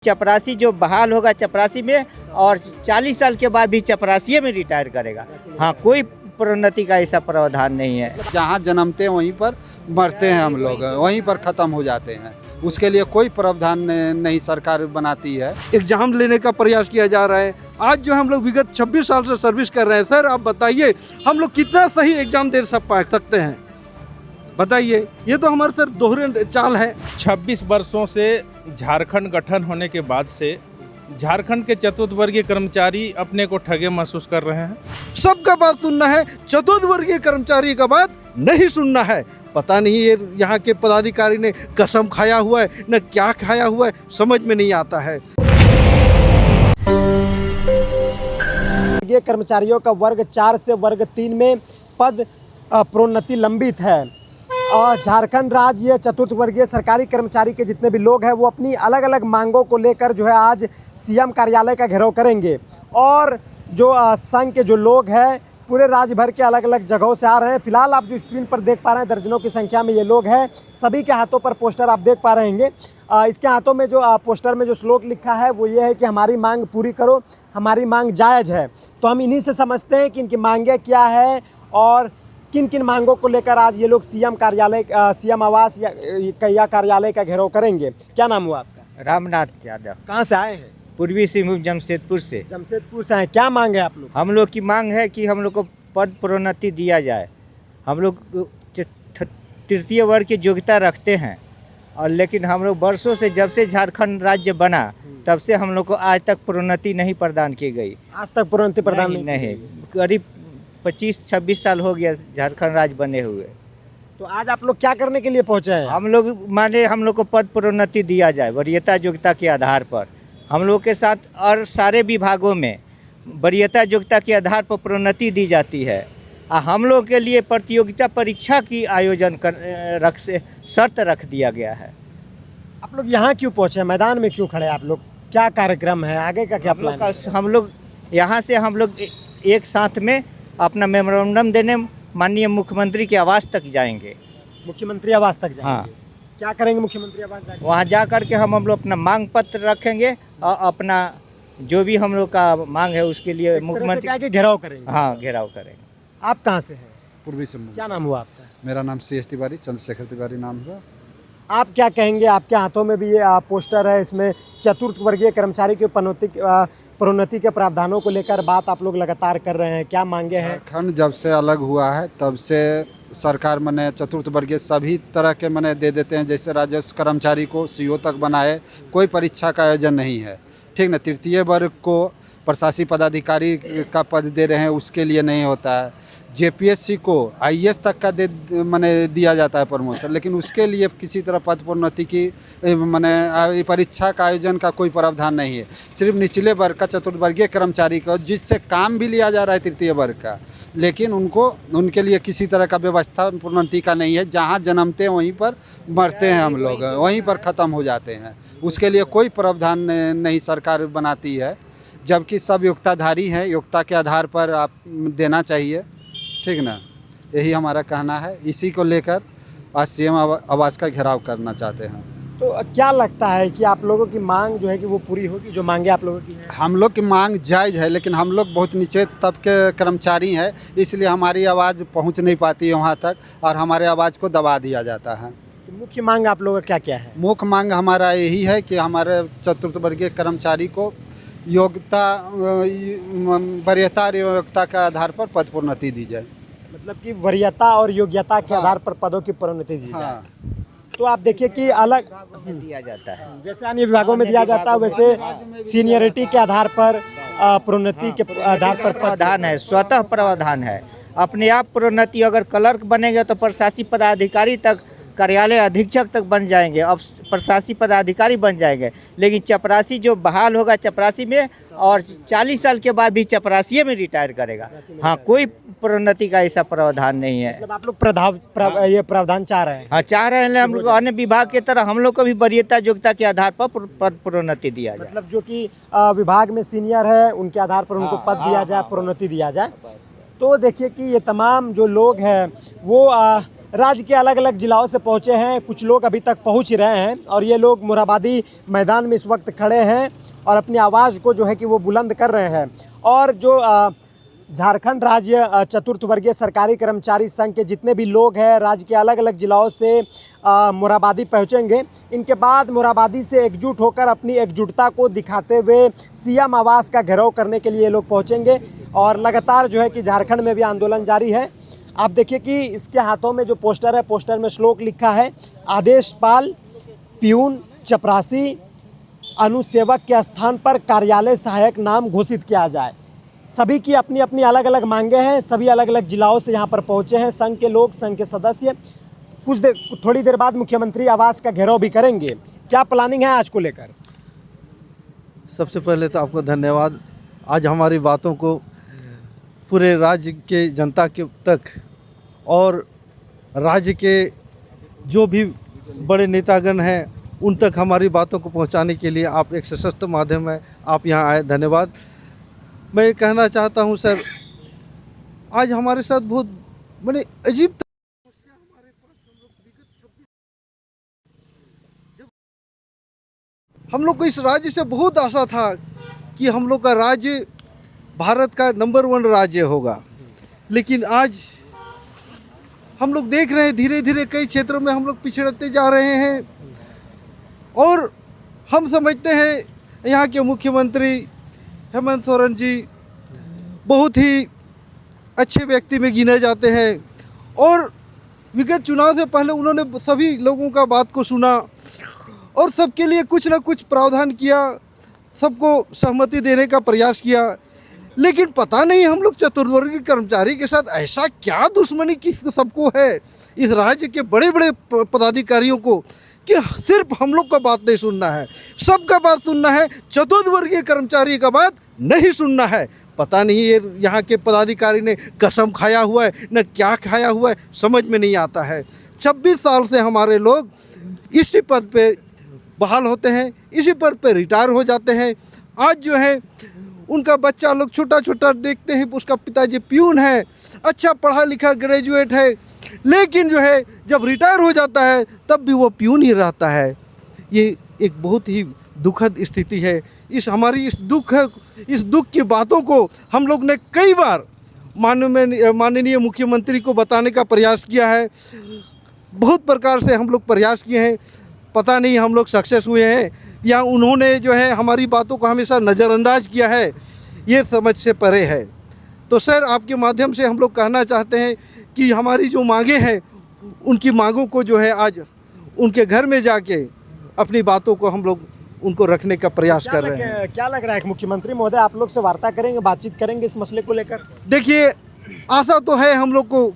चपरासी जो बहाल होगा चपरासी में और 40 साल के बाद भी चपरासी में रिटायर करेगा। हाँ, कोई प्रोन्नति का ऐसा प्रावधान नहीं है। जहाँ जन्मते हैं वहीं पर मरते हैं हम लोग, वहीं पर ख़त्म हो जाते हैं। उसके लिए कोई प्रावधान नहीं सरकार बनाती है। एग्जाम लेने का प्रयास किया जा रहा है। आज जो हम लोग विगत 26 साल से सर्विस कर रहे हैं, सर आप बताइए हम लोग कितना सही एग्जाम दे सकते हैं, बताइए। ये तो हमारे सर दोहरे चाल है। 26 वर्षों से झारखंड गठन होने के बाद से झारखंड के चतुर्थवर्गीय कर्मचारी अपने को ठगे महसूस कर रहे हैं। सबका बात सुनना है, चतुर्थवर्गीय कर्मचारी का बात नहीं सुनना है। पता नहीं ये यहाँ के पदाधिकारी ने कसम खाया हुआ है न क्या खाया हुआ है, समझ में नहीं आता है। ये कर्मचारियों का वर्ग 4 से वर्ग 3 में पद प्रोन्नति लंबित है। और झारखंड राज्य चतुर्थ वर्गीय सरकारी कर्मचारी के जितने भी लोग हैं वो अपनी अलग अलग मांगों को लेकर जो है आज सीएम कार्यालय का घेराव करेंगे। और जो संघ के जो लोग हैं पूरे राज्य भर के अलग अलग जगहों से आ रहे हैं। फिलहाल आप जो स्क्रीन पर देख पा रहे हैं दर्जनों की संख्या में ये लोग हैं। सभी के हाथों पर पोस्टर आप देख पा रहे होंगे। इसके हाथों में जो पोस्टर में जो श्लोक लिखा है वो ये है कि हमारी मांग पूरी करो, हमारी मांग जायज़ है। तो हम इन्हीं से समझते हैं कि इनकी मांगें क्या है और किन किन मांगों को लेकर आज ये लोग सीएम कार्यालय, सीएम आवास या कार्यालय का घेराव करेंगे। क्या नाम हुआ आपका? रामनाथ यादव। कहाँ से आए हैं? पूर्वी सिंहभूम जमशेदपुर से। जमशेदपुर से आए। क्या मांग है आप लोग? हम लोग की मांग है कि हम लोग को पद प्रोन्नति दिया जाए। हम लोग तृतीय वर्ग की योग्यता रखते हैं और लेकिन हम लोग वर्षों से जब से झारखंड राज्य बना तब से हम लोग को आज तक प्रोन्नति नहीं प्रदान की गई। आज तक प्रोन्नति प्रदान नहीं। करीब 25-26 साल हो गया झारखंड राज्य बने हुए। तो आज आप लोग क्या करने के लिए पहुंचे हैं? हम लोग को पद प्रोन्नति दिया जाए वरीयता योग्यता के आधार पर। हम लोग के साथ और सारे विभागों में वरीयता योग्यता के आधार पर प्रोन्नति दी जाती है। हम लोग के लिए प्रतियोगिता परीक्षा की आयोजन शर्त रख दिया गया है। आप लोग यहाँ क्यों पहुँचे, मैदान में क्यों खड़े आप लोग? क्या कार्यक्रम है, आगे का क्या प्लान है? हम लोग यहाँ से एक साथ में अपना मेमोरेंडम देने माननीय मुख्यमंत्री के आवास तक जाएंगे। मुख्यमंत्री आवास तक जाएंगे? हाँ। क्या करेंगे मुख्यमंत्री आवास जाकर? वहाँ जा कर के हम लोग अपना मांग पत्र रखेंगे और अपना जो भी हम लोग का मांग है उसके लिए मुख्यमंत्री के घेराव करेंगे। हाँ, घेराव करेंगे। आप कहाँ से हैं? पूर्वी सिंहभूम। क्या नाम हुआ आपका? मेरा नाम CS तिवारी, चंद्रशेखर तिवारी नाम हुआ। आप क्या कहेंगे? आपके हाथों में भी ये पोस्टर है, इसमें चतुर्थ वर्गीय कर्मचारी की प्रोन्नति के प्रावधानों को लेकर बात आप लोग लगातार कर रहे हैं। क्या मांगे हैं? झारखंड जब से अलग हुआ है तब से सरकार मने चतुर्थ वर्गीय सभी तरह के मने दे देते हैं। जैसे राजस्व कर्मचारी को CO तक बनाए, कोई परीक्षा का आयोजन नहीं है, ठीक ना। तृतीय वर्ग को प्रशासनिक पदाधिकारी का पद दे रहे हैं, उसके लिए नहीं होता है। JPSC को IAS तक का मने दिया जाता है प्रमोशन, लेकिन उसके लिए किसी तरह पद प्रोन्नति की मने परीक्षा का आयोजन का कोई प्रावधान नहीं है। सिर्फ निचले वर्ग का चतुर्थवर्गीय कर्मचारी को, जिससे काम भी लिया जा रहा है तृतीय वर्ग का, लेकिन उनके लिए किसी तरह का व्यवस्था प्रोन्नति का नहीं है। जहाँ जन्मते हैं वहीं पर मरते हैं हम लोग, वहीं पर ख़त्म हो जाते हैं। उसके लिए कोई प्रावधान नहीं सरकार बनाती है, जबकि सब योग्यताधारी हैं। योग्यता के आधार पर आप देना चाहिए, ठीक ना। यही हमारा कहना है। इसी को लेकर आज CM आवास का घेराव करना चाहते हैं। तो क्या लगता है कि आप लोगों की मांग जो है कि वो पूरी होगी, जो मांगे आप लोगों की हैं? हम लोग की मांग जायज़ है, लेकिन हम लोग बहुत नीचे तबके कर्मचारी हैं, इसलिए हमारी आवाज़ पहुंच नहीं पाती है वहां तक और हमारे आवाज़ को दबा दिया जाता है। तो मुख्य मांग आप लोगों का क्या क्या है? मुख्य मांग हमारा यही है कि हमारे चतुर्थ वर्गीय कर्मचारी को योग्यता, वरीयता और योग्यता के आधार पर पद प्रोन्नति दी जाए। मतलब कि वरीयता और योग्यता के आधार पर पदों की प्रोन्नति दी जाए। हाँ। तो आप देखिए कि अलग दिया जाता है, जैसे अन्य विभागों में दिया जाता है वैसे सीनियरिटी के आधार पर प्रोन्नति के आधार पर प्रावधान है, स्वतः प्रावधान है। अपने आप प्रोन्नति, अगर क्लर्क बनेंगे तो प्रशासनिक पदाधिकारी तक, कार्यालय अधीक्षक तक बन जाएंगे, अब प्रशासनिक पदाधिकारी बन जाएंगे। लेकिन चपरासी जो बहाल होगा चपरासी में और 40 साल के बाद भी चपरासी में रिटायर करेगा। हाँ, कोई प्रोन्नति का ऐसा प्रावधान नहीं है। मतलब आप लोग ये प्रावधान चाह रहे हैं? हाँ, चाह रहे हैं। हम लोग अन्य विभाग की तरह हम लोग को भी वरीयता योग्यता के आधार पर पद प्रोन्नति दिया जाए। मतलब जो कि विभाग में सीनियर है उनके आधार पर उनको पद दिया जाए, प्रोन्नति दिया जाए। तो देखिए कि ये तमाम जो लोग हैं वो राज्य के अलग अलग जिलों से पहुंचे हैं, कुछ लोग अभी तक पहुंच ही रहे हैं और ये लोग मोरहाबादी मैदान में इस वक्त खड़े हैं और अपनी आवाज़ को जो है कि वो बुलंद कर रहे हैं। और जो झारखंड राज्य चतुर्थ वर्गीय सरकारी कर्मचारी संघ के जितने भी लोग हैं राज्य के अलग अलग जिलों से मोरहाबादी पहुंचेंगे। इनके बाद मोरहाबादी से एकजुट होकर अपनी एकजुटता को दिखाते हुए सीएम आवास का घेराव करने के लिए लोग पहुंचेंगे और लगातार जो है कि झारखंड में भी आंदोलन जारी है। आप देखिए कि इसके हाथों में जो पोस्टर है, पोस्टर में श्लोक लिखा है, आदेशपाल प्यून चपरासी अनुसेवक के स्थान पर कार्यालय सहायक नाम घोषित किया जाए। सभी की अपनी अपनी अलग अलग मांगे हैं, सभी अलग अलग जिलों से यहाँ पर पहुँचे हैं संघ के लोग, संघ के सदस्य। थोड़ी देर बाद मुख्यमंत्री आवास का घेराव भी करेंगे। क्या प्लानिंग है आज को लेकर? सबसे पहले तो आपको धन्यवाद। आज हमारी बातों को पूरे राज्य के जनता के तक और राज्य के जो भी बड़े नेतागण हैं उन तक हमारी बातों को पहुंचाने के लिए आप एक सशक्त माध्यम है, आप यहां आए, धन्यवाद। मैं ये कहना चाहता हूं सर, आज हमारे साथ बहुत बड़े अजीब हम लोग को इस राज्य से बहुत आशा था कि हम लोग का राज्य भारत का नंबर 1 राज्य होगा, लेकिन आज हम लोग देख रहे हैं धीरे धीरे कई क्षेत्रों में हम लोग पिछड़ते जा रहे हैं। और हम समझते हैं यहाँ के मुख्यमंत्री हेमंत सोरेन जी बहुत ही अच्छे व्यक्ति में गिने जाते हैं और विगत चुनाव से पहले उन्होंने सभी लोगों का बात को सुना और सबके लिए कुछ ना कुछ प्रावधान किया, सबको सहमति देने का प्रयास किया। लेकिन पता नहीं हम लोग चतुर्वर्गीय कर्मचारी के साथ ऐसा क्या दुश्मनी किस सबको है इस राज्य के बड़े बड़े पदाधिकारियों को कि सिर्फ हम लोग का बात नहीं सुनना है, सबका बात सुनना है, चतुर्वर्गीय कर्मचारी का बात नहीं सुनना है। पता नहीं ये यहाँ के पदाधिकारी ने कसम खाया हुआ है न क्या खाया हुआ है, समझ में नहीं आता है। 26 साल से हमारे लोग इसी पद पे बहाल होते हैं, इसी पद पे रिटायर हो जाते हैं। आज जो है उनका बच्चा लोग छोटा छोटा देखते हैं, उसका पिताजी प्यून है, अच्छा पढ़ा लिखा ग्रेजुएट है, लेकिन जो है जब रिटायर हो जाता है तब भी वो प्यून ही रहता है। ये एक बहुत ही दुखद स्थिति है। इस दुख की बातों को हम लोग ने कई बार माननीय मुख्यमंत्री को बताने का प्रयास किया है, बहुत प्रकार से हम लोग प्रयास किए हैं, पता नहीं हम लोग सक्सेस हुए हैं या उन्होंने जो है हमारी बातों को हमेशा नज़रअंदाज किया है, ये समझ से परे है। तो सर आपके माध्यम से हम लोग कहना चाहते हैं कि हमारी जो मांगे हैं उनकी मांगों को जो है आज उनके घर में जाके अपनी बातों को हम लोग उनको रखने का प्रयास कर रहे हैं। क्या लग रहा है मुख्यमंत्री महोदय आप लोग से वार्ता करेंगे, बातचीत करेंगे इस मसले को लेकर? देखिए आशा तो है हम लोग को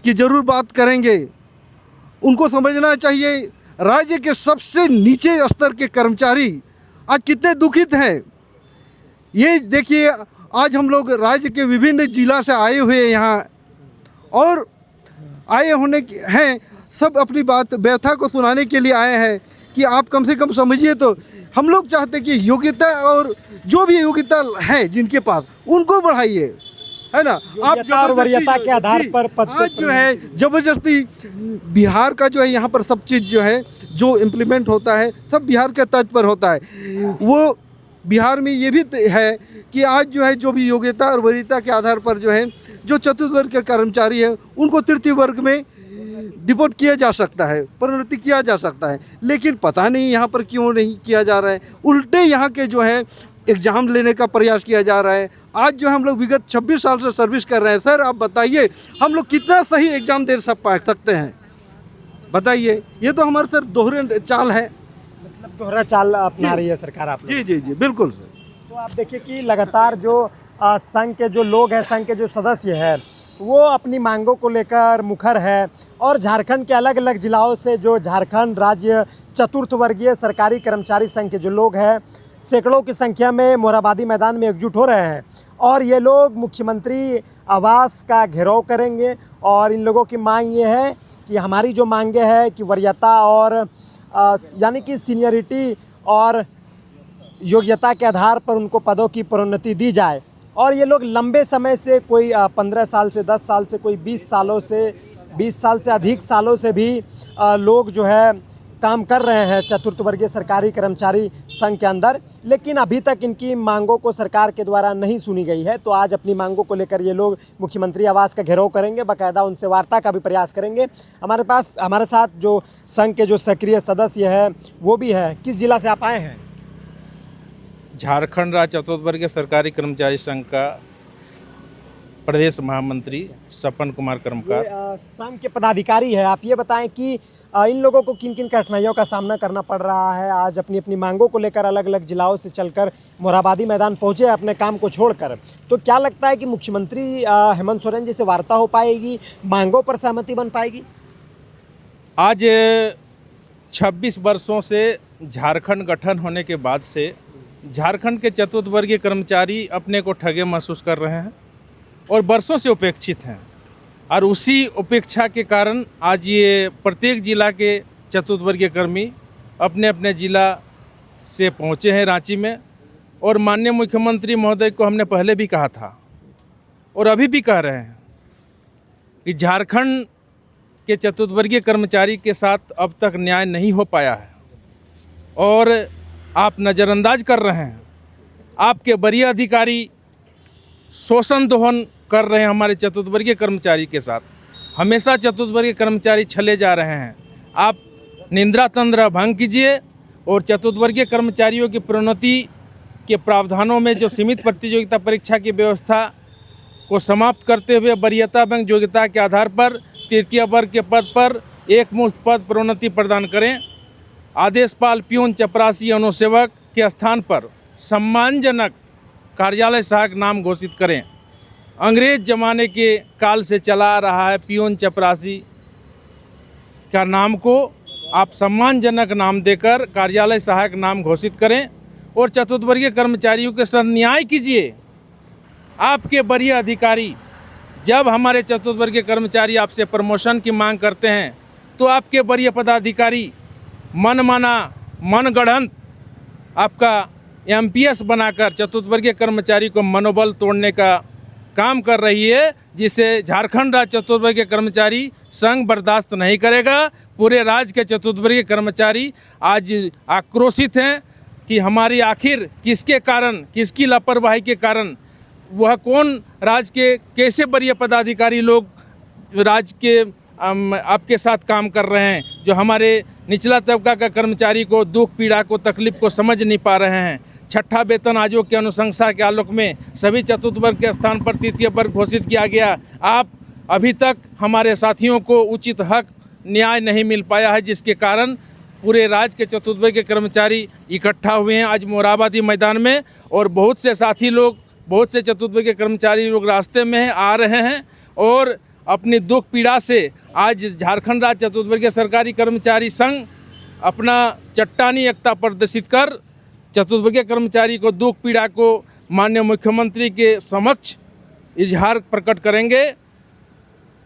कि ज़रूर बात करेंगे। उनको समझना चाहिए राज्य के सबसे नीचे स्तर के कर्मचारी आज कितने दुखित हैं। ये देखिए आज हम लोग राज्य के विभिन्न जिला से आए हुए यहाँ और आए होने हैं, सब अपनी बात व्यथा को सुनाने के लिए आए हैं कि आप कम से कम समझिए। तो हम लोग चाहते कि योग्यता और जो भी योग्यता है जिनके पास उनको बढ़ाइए, है ना। आप और वरीयता के आधार पर आज जो है ज़बरदस्ती बिहार का जो है यहाँ पर सब चीज़ जो है जो इम्प्लीमेंट होता है सब बिहार के तर्ज पर होता है। वो बिहार में ये भी है कि आज जो है जो भी योग्यता और वरीयता के आधार पर जो है जो चतुर्थ वर्ग के कर्मचारी है उनको तृतीय वर्ग में डिपोट किया जा सकता है, प्रोन्नति किया जा सकता है, लेकिन पता नहीं यहाँ पर क्यों नहीं किया जा रहा है। उल्टे यहाँ के जो है एग्ज़ाम लेने का प्रयास किया जा रहा है। आज जो हम लोग विगत 26 साल से सर्विस कर रहे हैं, सर आप बताइए हम लोग कितना सही एग्ज़ाम दे सकते हैं, बताइए। ये तो हमारे सर दोहरे चाल है, मतलब दोहरा चाल अपना रही है सरकार आप लोग। जी जी जी बिल्कुल सर। तो आप देखिए कि लगातार जो संघ के जो लोग हैं, संघ के जो सदस्य हैं, वो अपनी मांगों को लेकर मुखर है और झारखंड के अलग अलग जिलों से जो झारखंड राज्य चतुर्थ वर्गीय सरकारी कर्मचारी संघ के जो लोग हैं सैकड़ों की संख्या में मोरहाबादी मैदान में एकजुट हो रहे हैं और ये लोग मुख्यमंत्री आवास का घेराव करेंगे। और इन लोगों की मांग ये है कि हमारी जो मांगे हैं कि वरीयता और यानी कि सीनियरिटी और योग्यता के आधार पर उनको पदों की प्रोन्नति दी जाए। और ये लोग लंबे समय से कोई 15 साल से 10 साल से कोई 20 सालों से 20 साल से अधिक सालों से भी लोग जो है काम कर रहे हैं चतुर्थ वर्गीय सरकारी कर्मचारी संघ के अंदर, लेकिन अभी तक इनकी मांगों को सरकार के द्वारा नहीं सुनी गई है। तो आज अपनी मांगों को लेकर ये लोग मुख्यमंत्री आवास का घेराव करेंगे, बाकायदा उनसे वार्ता का भी प्रयास करेंगे। हमारे साथ जो संघ के जो सक्रिय सदस्य है वो भी है। किस जिला से आप आए हैं? झारखंड राज्य चतुर्थ वर्गीय सरकारी कर्मचारी संघ का प्रदेश महामंत्री सपन कुमार कर्मकार। संघ के पदाधिकारी है, आप ये बताएं कि इन लोगों को किन किन कठिनाइयों का सामना करना पड़ रहा है? आज अपनी अपनी मांगों को लेकर अलग अलग जिलाओं से चलकर मोरहाबादी मैदान पहुंचे अपने काम को छोड़कर। तो क्या लगता है कि मुख्यमंत्री हेमंत सोरेन जी से वार्ता हो पाएगी, मांगों पर सहमति बन पाएगी? आज 26 वर्षों से झारखंड गठन होने के बाद से झारखंड के चतुर्थ वर्गीय कर्मचारी अपने को ठगे महसूस कर रहे हैं और वर्षों से उपेक्षित हैं। और उसी उपेक्षा के कारण आज ये प्रत्येक जिला के चतुर्थ वर्गीय कर्मी अपने अपने जिला से पहुँचे हैं रांची में। और माननीय मुख्यमंत्री महोदय को हमने पहले भी कहा था और अभी भी कह रहे हैं कि झारखंड के चतुर्थ वर्गीय कर्मचारी के साथ अब तक न्याय नहीं हो पाया है और आप नज़रअंदाज कर रहे हैं। आपके वरीय अधिकारी शोषण दोहन कर रहे हैं हमारे चतुर्थ वर्गीय कर्मचारी के साथ। हमेशा चतुर्थ वर्गीय कर्मचारी छले जा रहे हैं। आप निंद्रा तंद्रा भंग कीजिए और चतुर्थ वर्गीय कर्मचारियों की प्रोन्नति के प्रावधानों में जो सीमित प्रतियोगिता परीक्षा की व्यवस्था को समाप्त करते हुए वरीयता एवं योग्यता के आधार पर तृतीय वर्ग के पद पर एक मुश्त पद प्रोन्नति प्रदान करें। आदेशपाल, प्यून, चपरासी, अनुसेवक के स्थान पर सम्मानजनक कार्यालय सहायक नाम घोषित करें। अंग्रेज जमाने के काल से चला आ रहा है प्यून चपरासी का नाम को आप सम्मानजनक नाम देकर कार्यालय सहायक नाम घोषित करें और चतुर्थ वर्गीय कर्मचारियों के साथ न्याय कीजिए। आपके वरीय अधिकारी जब हमारे चतुर्थ वर्गीय कर्मचारी आपसे प्रमोशन की मांग करते हैं तो आपके वरीय पदाधिकारी मनमाना मनगढ़ंत आपका MPS बनाकर चतुर्थ वर्गीय कर्मचारी को मनोबल तोड़ने का काम कर रही है, जिसे झारखंड राज्य चतुर्थ वर्गीय कर्मचारी संघ बर्दाश्त नहीं करेगा। पूरे राज्य के चतुर्थ वर्गीय कर्मचारी आज आक्रोशित हैं कि हमारी आखिर किसके कारण, किसकी लापरवाही के कारण, वह कौन राज्य के कैसे वरीय पदाधिकारी लोग राज्य के आपके साथ काम कर रहे हैं जो हमारे निचला तबका का कर्मचारी को दुख पीड़ा को तकलीफ को समझ नहीं पा रहे हैं। छठा वेतन आयोग की अनुशंसा के आलोक में सभी चतुर्थ वर्ग के स्थान पर तृतीय वर्ग घोषित किया गया। आप अभी तक हमारे साथियों को उचित हक न्याय नहीं मिल पाया है, जिसके कारण पूरे राज्य के चतुर्थ वर्ग के कर्मचारी इकट्ठा हुए हैं आज मोरहाबादी मैदान में। और बहुत से साथी लोग, बहुत से चतुर्थ वर्ग के कर्मचारी लोग रास्ते में आ रहे हैं और अपनी दुख पीड़ा से आज झारखंड राज्य चतुर्थ वर्गीय सरकारी कर्मचारी संघ अपना चट्टानी एकता प्रदर्शित कर चतुर्थ वर्गीय कर्मचारी को दुख पीड़ा को माननीय मुख्यमंत्री के समक्ष इजहार प्रकट करेंगे,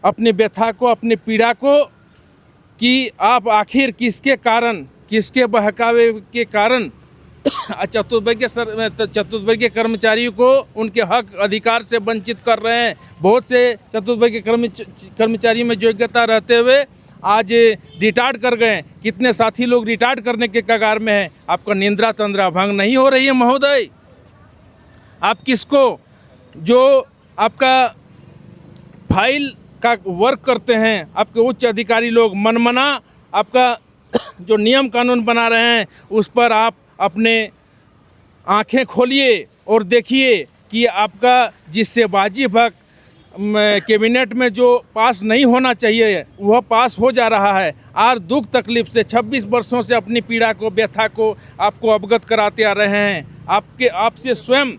अपनी व्यथा को, अपनी पीड़ा को, कि आप आखिर किसके कारण, किसके बहकावे के कारण चतुर्थ वर्गीय कर्मचारियों को उनके हक अधिकार से वंचित कर रहे हैं। बहुत से चतुर्थ वर्गीय कर्मचारी में योग्यता रहते हुए आज रिटायर्ड कर गए। कितने साथी लोग रिटायर्ड करने के कगार में हैं। आपका निंद्रा तंद्रा भंग नहीं हो रही है महोदय? आप किसको, जो आपका फाइल का वर्क करते हैं, आपके उच्च अधिकारी लोग मनमाना आपका जो नियम कानून बना रहे हैं, उस पर आप अपने आंखें खोलिए और देखिए कि आपका जिससे वाजिब हक कैबिनेट में जो पास नहीं होना चाहिए वह पास हो जा रहा है। और दुख तकलीफ से 26 वर्षों से अपनी पीड़ा को, व्यथा को आपको अवगत कराते आ रहे हैं। आपसे स्वयं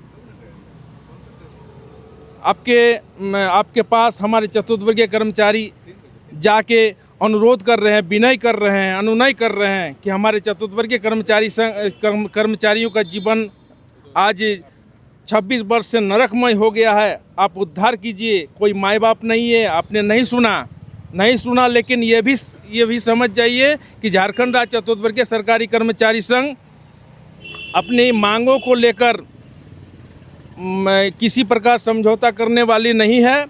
आपके पास हमारे चतुर्थ वर्गीय कर्मचारी जाके अनुरोध कर रहे हैं, विनय कर रहे हैं, अनुनय कर रहे हैं कि हमारे चतुर्थ वर्गीय कर्मचारियों का जीवन आज 26 वर्ष से नरकमय हो गया है, आप उद्धार कीजिए। कोई माँ बाप नहीं है, आपने नहीं सुना, लेकिन ये भी समझ जाइए कि झारखंड राज्य चतुर्थ वर्गीय सरकारी कर्मचारी संघ अपनी मांगों को लेकर किसी प्रकार समझौता करने वाली नहीं है।